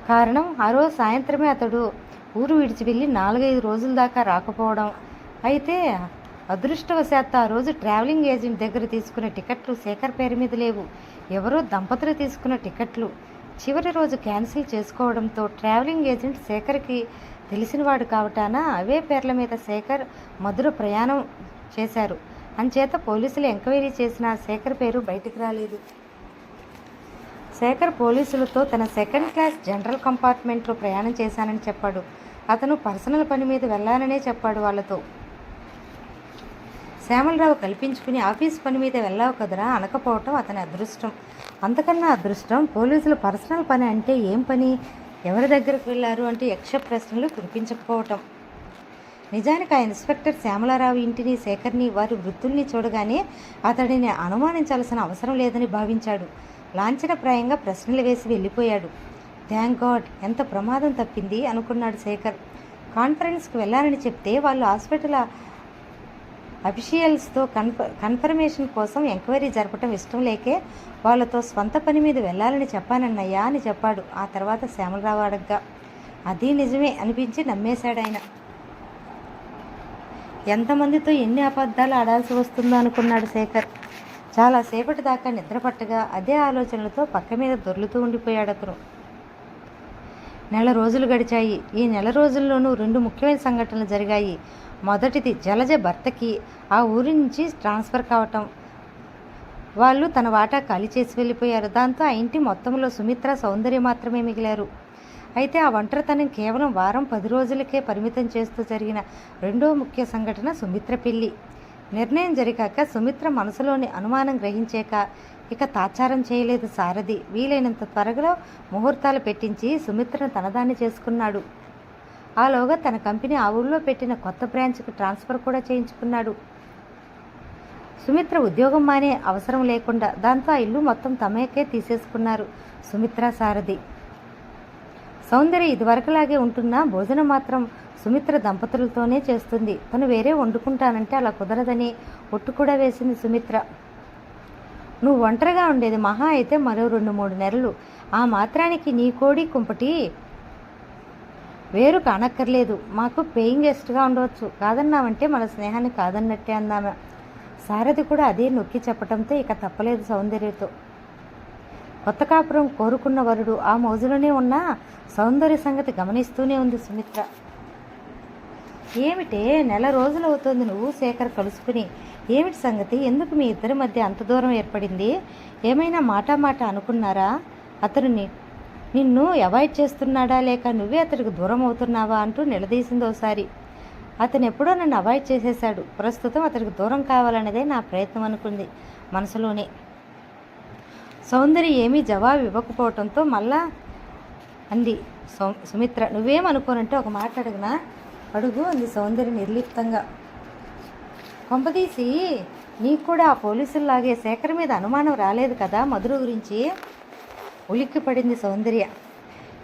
కారణం ఆ రోజు సాయంత్రమే అతడు ఊరు విడిచి వెళ్ళి 4-5 రోజుల దాకా రాకపోవడం. అయితే అదృష్టవశాత్తు ఆ రోజు ట్రావెలింగ్ ఏజెంట్ దగ్గర తీసుకున్న టికెట్లు శేఖర్ పేరు మీద లేవు. ఎవరో దంపతులు తీసుకున్న టికెట్లు చివరి రోజు క్యాన్సిల్ చేసుకోవడంతో ట్రావెలింగ్ ఏజెంట్ శేఖర్కి తెలిసినవాడు కావటాన అవే పేర్ల మీద శేఖర్ మధుర ప్రయాణం చేశారు. అంచేత పోలీసులు ఎంక్వైరీ చేసిన శేఖర్ పేరు బయటకు రాలేదు. శేఖర్ పోలీసులతో తన సెకండ్ క్లాస్ జనరల్ కంపార్ట్మెంట్లో ప్రయాణం చేశానని చెప్పాడు. అతను పర్సనల్ పని మీద వెళ్ళాననే చెప్పాడు వాళ్ళతో. శ్యామలరావు కల్పించుకుని ఆఫీస్ పని మీద వెళ్ళావు కదరా అనకపోవటం అతని అదృష్టం. అంతకన్నా అదృష్టం పోలీసులు పర్సనల్ పని అంటే ఏం పని, ఎవరి దగ్గరకు వెళ్ళారు అంటే యక్ష ప్రశ్నలు కురిపించకపోవటం. నిజానికి ఆ ఇన్స్పెక్టర్ శ్యామలరావు ఇంటిని, శేఖర్ని, వారి వృత్తుల్ని చూడగానే అతడిని అనుమానించాల్సిన అవసరం లేదని భావించాడు. లాంఛనప్రాయంగా ప్రశ్నలు వేసి వెళ్ళిపోయాడు. థ్యాంక్ గాడ్, ఎంత ప్రమాదం తప్పింది అనుకున్నాడు శేఖర్. కాన్ఫరెన్స్కి వెళ్ళాలని చెప్తే వాళ్ళు హాస్పిటల్ అఫీషియల్స్తో కన్ఫర్మేషన్ కోసం ఎంక్వైరీ జరపటం ఇష్టం లేకే వాళ్ళతో స్వంత పని మీద వెళ్ళాలని చెప్పానన్నయ్యా అని చెప్పాడు. ఆ తర్వాత శ్యామలరావు అడగ్గా అది నిజమే అనిపించి నమ్మేశాడు ఆయన. ఎంతమందితో ఎన్ని అబద్ధాలు ఆడాల్సి వస్తుందో అనుకున్నాడు శేఖర్. చాలాసేపటి దాకా నిద్రపట్టగా అదే ఆలోచనలతో పక్క మీద దొర్లుతూ ఉండిపోయాడు అతను. 1 రోజులు గడిచాయి. ఈ 1 రోజుల్లోనూ 2 ముఖ్యమైన సంఘటనలు జరిగాయి. మొదటిది జలజ భర్తకి ఆ ఊరి నుంచి ట్రాన్స్ఫర్ కావటం. వాళ్ళు తన వాటా ఖాళీ చేసి వెళ్ళిపోయారు. దాంతో ఆ ఇంటి మొత్తంలో సుమిత్ర, సౌందర్య మాత్రమే మిగిలారు. అయితే ఆ ఒంటరితనం కేవలం వారం 10 రోజులకే పరిమితం చేస్తూ జరిగిన రెండో ముఖ్య సంఘటన సుమిత్ర పెళ్లి. నిర్ణయం జరిగాక సుమిత్ర మనసులోని అనుమానం గ్రహించాక ఇక తాచారం చేయలేదు సారథి. వీలైనంత త్వరలో ముహూర్తాలు పెట్టించి సుమిత్రను తనదాన్ని చేసుకున్నాడు. ఆలోగా తన కంపెనీ ఆ ఊళ్ళో పెట్టిన కొత్త బ్రాంచ్కి ట్రాన్స్ఫర్ కూడా చేయించుకున్నాడు. సుమిత్ర ఉద్యోగం మానే అవసరం లేకుండా దాంతో ఆ ఇల్లు మొత్తం తమకే తీసేసుకున్నారు సుమిత్ర సారథి. సౌందర్య ఇదివరకులాగే ఉంటున్నా భోజనం మాత్రం సుమిత్ర దంపతులతోనే చేస్తుంది. తను వేరే వండుకుంటానంటే అలా కుదరదని ఒట్టు కూడా వేసింది సుమిత్ర. నువ్వు ఒంటరిగా ఉండేది మహా అయితే మరో 2-3 నెలలు. ఆ మాత్రానికి నీ కోడి కుంపటి వేరు కానక్కర్లేదు. మాకు పేయింగ్ గెస్ట్గా ఉండవచ్చు. కాదన్నామంటే మన స్నేహాన్ని కాదన్నట్టే అందామె. సారథి కూడా అదే నొక్కి చెప్పడంతో ఇక తప్పలేదు సౌందర్యతో. కొత్త కాపురం కోరుకున్న వరుడు ఆ మోజులోనే ఉన్న సౌందర్య సంగతి గమనిస్తూనే ఉంది సుమిత్ర. ఏమిటే, నెల రోజులు అవుతోంది నువ్వు శేఖర్ కలుసుకుని. ఏమిటి సంగతి? ఎందుకు మీ ఇద్దరి మధ్య అంత దూరం ఏర్పడింది? ఏమైనా మాట అనుకున్నారా? అతను నిన్ను అవాయిడ్ చేస్తున్నాడా లేక నువ్వే అతడికి దూరం అవుతున్నావా అంటూ నిలదీసింది ఒకసారి. అతను ఎప్పుడో నన్ను అవాయిడ్ చేసేశాడు. ప్రస్తుతం అతడికి దూరం కావాలన్నదే నా ప్రయత్నం అనుకుంది మనసులోనే. సౌందర్య ఏమీ జవాబు ఇవ్వకపోవడంతో మళ్ళా అంది సుమిత్ర. నువ్వేమనుకోనంటే ఒక మాట అడుగు అంది సౌందర్య నిర్లిప్తంగా. కొంపదీసి నీకు కూడా ఆ పోలీసుల్లాగే శేఖర్ మీద అనుమానం రాలేదు కదా మధుర గురించి? ఉలిక్కి పడింది సౌందర్య.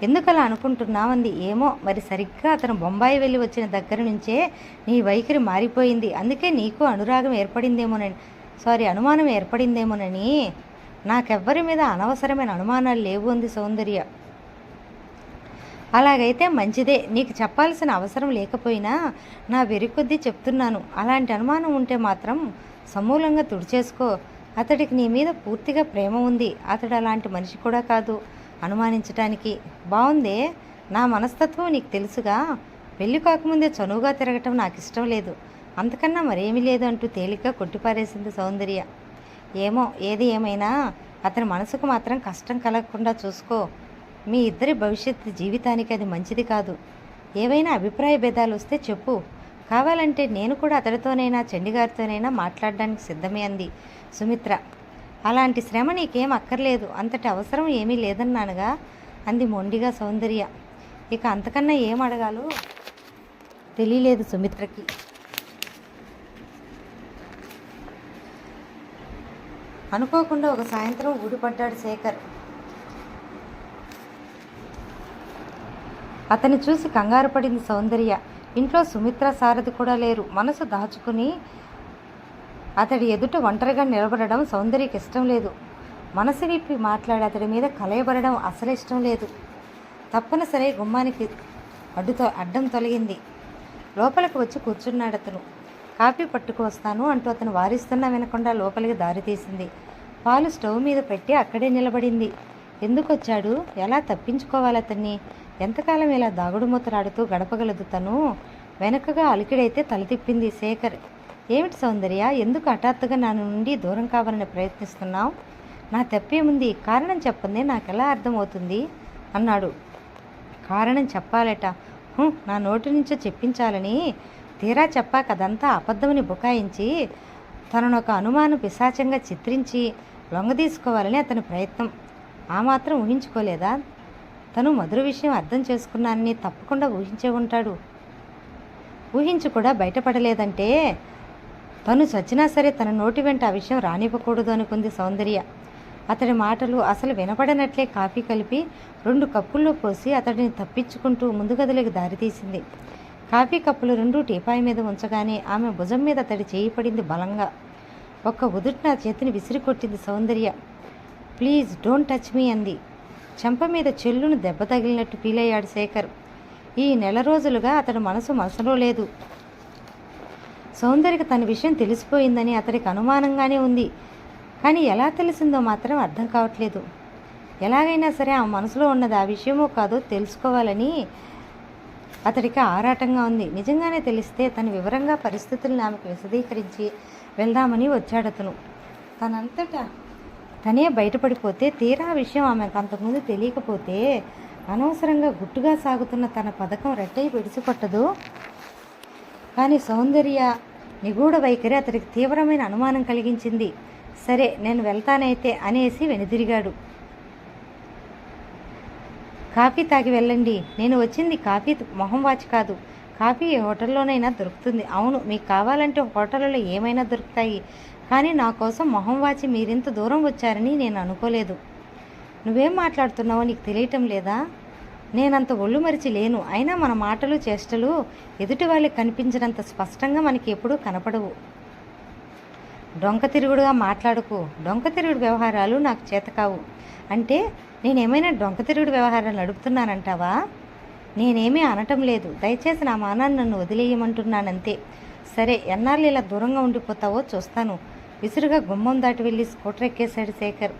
ఎందుకలా అనుకుంటున్నావంది. ఏమో మరి, సరిగ్గా అతను బొంబాయి వెళ్ళి వచ్చిన దగ్గర నుంచే నీ వైఖరి మారిపోయింది. అందుకే నీకు అనుమానం ఏర్పడిందేమోనని. నాకెవ్వరి మీద అనవసరమైన అనుమానాలు లేవు అంది సౌందర్య. అలాగైతే మంచిదే. నీకు చెప్పాల్సిన అవసరం లేకపోయినా నా వెరికొద్దీ చెప్తున్నాను. అలాంటి అనుమానం ఉంటే మాత్రం సమూలంగా తుడిచేసుకో. అతడికి నీ మీద పూర్తిగా ప్రేమ ఉంది. అతడు అలాంటి మనిషి కూడా కాదు అనుమానించటానికి. బాగుందే, నా మనస్తత్వం నీకు తెలుసుగా. పెళ్లి కాకముందే చనువుగా తిరగటం నాకు ఇష్టం లేదు. అంతకన్నా మరేమీ లేదు అంటూ తేలిగ్గా కొట్టిపారేసింది సౌందర్య. ఏమో, ఏది ఏమైనా అతని మనసుకు మాత్రం కష్టం కలగకుండా చూసుకో. మీ ఇద్దరి భవిష్యత్తు జీవితానికి అది మంచిది కాదు. ఏవైనా అభిప్రాయ భేదాలు వస్తే చెప్పు. కావాలంటే నేను కూడా అతడితోనైనా చండీగారితోనైనా మాట్లాడడానికి సిద్ధమే అంది సుమిత్ర. అలాంటి శ్రమ నీకేం అక్కర్లేదు. అంతటి అవసరం ఏమీ లేదన్నానుగా అంది మొండిగా సౌందర్య. ఇక అంతకన్నా ఏం అడగాలో తెలియలేదు సుమిత్రకి. అనుకోకుండా ఒక సాయంత్రం ఊడిపడ్డాడు శేఖర్. అతన్ని చూసి కంగారు పడింది సౌందర్య. ఇంట్లో సుమిత్ర సారథి కూడా లేరు. మనసు దాచుకుని అతడి ఎదుట ఒంటరిగా నిలబడడం సౌందర్యకి ఇష్టం లేదు. మనసు విప్పి మాట్లాడి అతడి మీద కలయబడడం అసలు ఇష్టం లేదు. తప్పనిసరి గుమ్మానికి అడ్డం తొలగింది. లోపలికి వచ్చి కూర్చున్నాడు అతను. కాఫీ పట్టుకు వస్తాను అంటూ అతను వారిస్తున్నా వినకుండా లోపలికి దారి తీసింది. పాలు స్టవ్ మీద పెట్టి అక్కడే నిలబడింది. ఎందుకు వచ్చాడు? ఎలా తప్పించుకోవాలి అతన్ని? ఎంతకాలం ఇలా దాగుడుమూతలాడుతూ గడపగలదు తను? వెనకగా అలికిడైతే తల తిప్పింది శేఖర్. ఏమిటి సౌందర్య, ఎందుకు హఠాత్తుగా నా నుండి దూరం కావాలని ప్రయత్నిస్తున్నావు? నా తప్పేముంది? కారణం చెప్పందే నాకెలా అర్థమవుతుంది అన్నాడు. కారణం చెప్పాలట. నా నోటి నుంచో చెప్పించాలని. తీరా చెప్పాక అదంతా అబద్ధమని బుకాయించి తనను ఒక అనుమానం పిశాచంగా చిత్రించి లొంగదీసుకోవాలని అతని ప్రయత్నం. ఆ మాత్రం ఊహించుకోలేదా? తను మధుర విషయం అర్థం చేసుకున్నానని తప్పకుండా ఊహించే ఉంటాడు. ఊహించి కూడా బయటపడలేదంటే తను చచ్చినా సరే తన నోటి వెంట ఆ విషయం రానివ్వకూడదు అనుకుంది సౌందర్య. అతడి మాటలు అసలు వినపడనట్లే కాఫీ కలిపి 2 కప్పుల్లో పోసి అతడిని తప్పించుకుంటూ ముందు గదిలోకి దారితీసింది. కాఫీ కప్పులు 2 టీపాయి మీద ఉంచగానే ఆమె భుజం మీద అతడి చేయి పడింది బలంగా. ఒక్క ఉదుట్న చేతిని విసిరి కొట్టింది సౌందర్య. ప్లీజ్ డోంట్ టచ్ మీ అంది. చెంప మీద చెల్లును దెబ్బ తగిలినట్టు ఫీల్ అయ్యాడు శేఖర్. ఈ నెల రోజులుగా అతడి మనసులో లేదు. సౌందర్యకి తన విషయం తెలిసిపోయిందని అతడికి అనుమానంగానే ఉంది. కానీ ఎలా తెలిసిందో మాత్రం అర్థం కావట్లేదు. ఎలాగైనా సరే ఆ మనసులో ఉన్నది ఆ విషయమో కాదో తెలుసుకోవాలని అతడికి ఆరాటంగా ఉంది. నిజంగానే తెలిస్తే తను వివరంగా పరిస్థితులను ఆమెకు విశదీకరించి వెళ్దామని వచ్చాడతను. తనంతటా తనే బయటపడిపోతే, తీరా విషయం ఆమెకు అంతకుముందు తెలియకపోతే అనవసరంగా గుట్టుగా సాగుతున్న తన పథకం రెట్టయి పెడిసిపట్టదు. కానీ సౌందర్య నిగూఢ వైఖరి అతడికి తీవ్రమైన అనుమానం కలిగించింది. సరే నేను వెళ్తానైతే అనేసి వెనుదిరిగాడు. కాఫీ తాగి వెళ్ళండి. నేను వచ్చింది కాఫీ మొహం వాచి కాదు. కాఫీ ఏ హోటల్లోనైనా దొరుకుతుంది. అవును, మీకు కావాలంటే హోటళ్ళలో ఏమైనా దొరుకుతాయి. కానీ నా కోసం మొహం వాచి మీరింత దూరం వచ్చారని నేను అనుకోలేదు. నువ్వేం మాట్లాడుతున్నావో నీకు తెలియటం లేదా? నేనంత ఒళ్ళు మరిచి లేను. అయినా మన మాటలు చేష్టలు ఎదుటి వాళ్ళకి కనిపించినంత స్పష్టంగా మనకి ఎప్పుడూ కనపడవు. డొంక తిరుగుడుగా మాట్లాడుకు. డొంక తిరుగుడు వ్యవహారాలు నాకు చేత కావు. అంటే నేనేమైనా డొంక తిరుగుడు వ్యవహారాలు నడుపుతున్నానంటావా? నేనేమీ అనటం లేదు. దయచేసి నా మానాన్ని నన్ను వదిలేయమంటున్నానంతే. సరే, ఎన్నాళ్ళు ఇలా దూరంగా ఉండిపోతావో చూస్తాను. విసురుగా గుమ్మం దాటి వెళ్ళి స్కూటర్ ఎక్కేశాడు శేఖర్.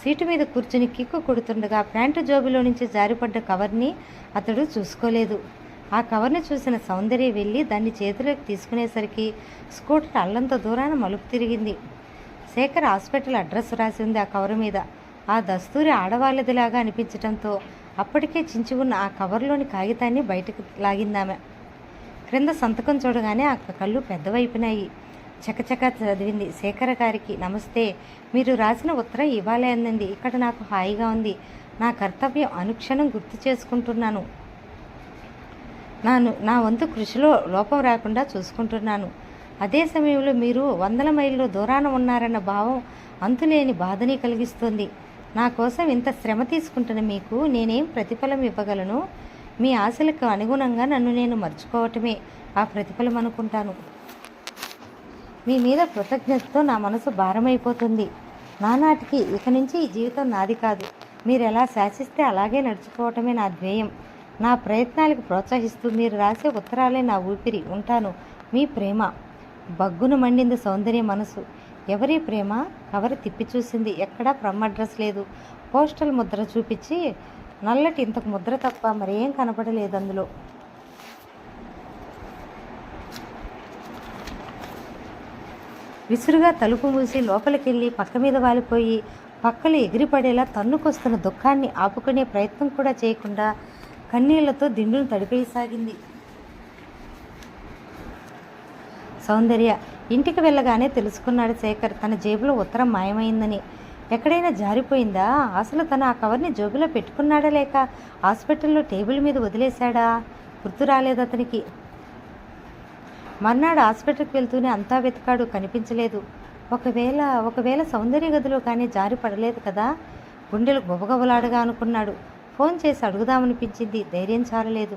సీటు మీద కూర్చుని కిక్కు కొడుతుండగా ప్యాంటు జోబులో నుంచి జారిపడ్డ కవర్ని అతడు చూసుకోలేదు. ఆ కవర్ని చూసిన సౌందర్య వెళ్ళి దాన్ని చేతిలోకి తీసుకునేసరికి స్కూటర్ అల్లంత దూరాన మలుపు తిరిగింది. శేఖర్ హాస్పిటల్ అడ్రస్ రాసి ఉంది ఆ కవర్ మీద. ఆ దస్తూరి ఆడవాళ్ళదిలాగా అనిపించడంతో అప్పటికే చించి ఉన్న ఆ కవర్లోని కాగితాన్ని బయటకు లాగిందామె. క్రింద సంతకం చూడగానే ఆ కళ్ళు పెద్దవైపునాయి. చకచక చదివింది. శేఖర గారికి నమస్తే. మీరు రాసిన ఉత్తరం ఇవాళే అందింది. ఇక్కడ నాకు హాయిగా ఉంది. నా కర్తవ్యం అనుక్షణం గుర్తు చేసుకుంటున్నాను. నా వంతు కృషిలో లోపం రాకుండా చూసుకుంటున్నాను. అదే సమయంలో మీరు 100 మైళ్ళు దూరాన ఉన్నారన్న భావం అంతులేని బాధని కలిగిస్తుంది. నా కోసం ఇంత శ్రమ తీసుకుంటున్న మీకు నేనేం ప్రతిఫలం ఇవ్వగలను? మీ ఆశలకు అనుగుణంగా నన్ను నేను మర్చుకోవటమే ఆ ప్రతిఫలం అనుకుంటాను. మీ మీద కృతజ్ఞతతో నా మనసు భారమైపోతుంది. నానాటికి ఇక నుంచి ఈ జీవితం నాది కాదు. మీరు ఎలా శాసిస్తే అలాగే నడుచుకోవటమే నా ధ్యేయం. నా ప్రయత్నాలకు ప్రోత్సహిస్తూ మీరు రాసే ఉత్తరాలే నా ఊపిరి. ఉంటాను, మీ ప్రేమ. బగ్గున మండింది సౌందర్య మనసు. ఎవరి ప్రేమ? కవర్ తిప్పి చూసింది. ఎక్కడా ఫ్రమ్ అడ్రస్ లేదు. పోస్టల్ ముద్ర చూపించి నల్లటి ఇంతకు ముద్ర తప్ప మరేం కనపడలేదు అందులో. విసురుగా తలుపు మూసి లోపలికెళ్ళి పక్క మీద వాలిపోయి పక్కలు ఎగిరిపడేలా తన్నుకొస్తున్న దుఃఖాన్ని ఆపుకునే ప్రయత్నం కూడా చేయకుండా కన్నీళ్లతో దిండును తడిపేయసాగింది. సౌందర్య ఇంటికి వెళ్ళగానే తెలుసుకున్నాడు శేఖర్ తన జేబులో ఉత్తరం మాయమైందని. ఎక్కడైనా జారిపోయిందా? అసలు తను ఆ కవర్ని జేబులో పెట్టుకున్నాడా లేక హాస్పిటల్లో టేబుల్ మీద వదిలేశాడా? గుర్తు రాలేదు అతనికి. మర్నాడు హాస్పిటల్కి వెళ్తూనే అంతా వెతికాడు, కనిపించలేదు. ఒకవేళ సౌందర్య గదిలో కానీ జారి పడలేదు కదా. గుండెలు గుబగబలాడగా అనుకున్నాడు. ఫోన్ చేసి అడుగుదామనిపించింది. ధైర్యం చాలలేదు.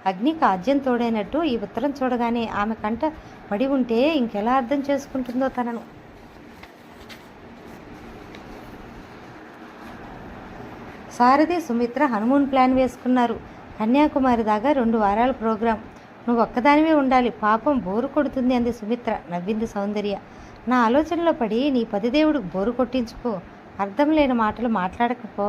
అగ్నికి ఆజ్యం తోడైనట్టు ఈ ఉత్తరం చూడగానే ఆమె కంట పడి ఉంటే ఇంకెలా అర్థం చేసుకుంటుందో తనను. సారథి సుమిత్ర హనుమూన్ ప్లాన్ వేసుకున్నారు. కన్యాకుమారి దాకా 2 వారాల ప్రోగ్రాం. నువ్వు ఒక్కదానివే ఉండాలి. పాపం బోరు కొడుతుంది అంది సుమిత్ర. నవ్వింది సౌందర్య. నా ఆలోచనలో పడి నీ పతిదేవుడికి బోరు కొట్టించుకో. అర్థం లేని మాటలు మాట్లాడకపో.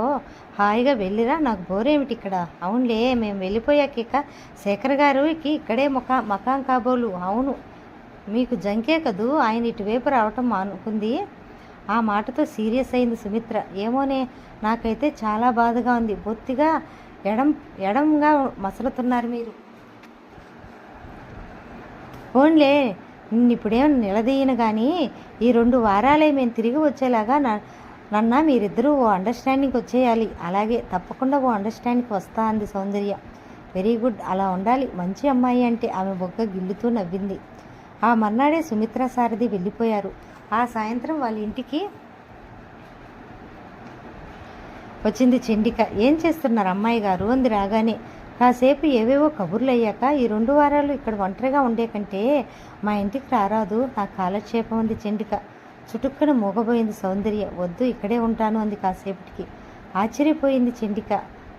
హాయిగా వెళ్ళిరా. నాకు బోరేమిటి ఇక్కడ? అవునులే, మేము వెళ్ళిపోయాక శేఖర్ గారికి ఇక్కడే మకాం కాబోలు. అవును, మీకు జంకే కదూ. ఆయన ఇటువైపు రావటం అనుకుంది. ఆ మాటతో సీరియస్ అయింది సుమిత్ర. ఏమోనే, నాకైతే చాలా బాధగా ఉంది. బొత్తిగా ఎడంగా మసలుతున్నారు మీరు. ఫోన్లే, నిన్నిప్పుడేం నిలదీయను కానీ ఈ 2 వారాలే మేము తిరిగి వచ్చేలాగా మీరిద్దరూ ఓ అండర్స్టాండింగ్కి వచ్చేయాలి. అలాగే, తప్పకుండా ఓ అండర్స్టాండింగ్కి వస్తా అంది సౌందర్య. వెరీ గుడ్, అలా ఉండాలి. మంచి అమ్మాయి అంటే ఆమె బొగ్గ గిల్లుతూ నవ్వింది. ఆ మర్నాడే సుమిత్ర సారథి వెళ్ళిపోయారు. ఆ సాయంత్రం వాళ్ళ ఇంటికి వచ్చింది చండిక. ఏం చేస్తున్నారు అమ్మాయి గారు అంది రాగానే. కాసేపు ఏవేవో కబుర్లు అయ్యాక ఈ 2 వారాలు ఇక్కడ ఒంటరిగా ఉండే కంటే మా ఇంటికి రారాదు, నా కాలక్షేపం అంది చండిక. చుటుక్కన మూగబోయింది సౌందర్య. వద్దు, ఇక్కడే ఉంటాను అంది కాసేపటికి. ఆశ్చర్యపోయింది చండిక.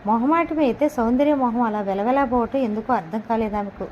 మొహమాటమే అయితే సౌందర్య మొహం అలా వెలవెలాపోవటం ఎందుకో అర్థం కాలేదు ఆమెకు.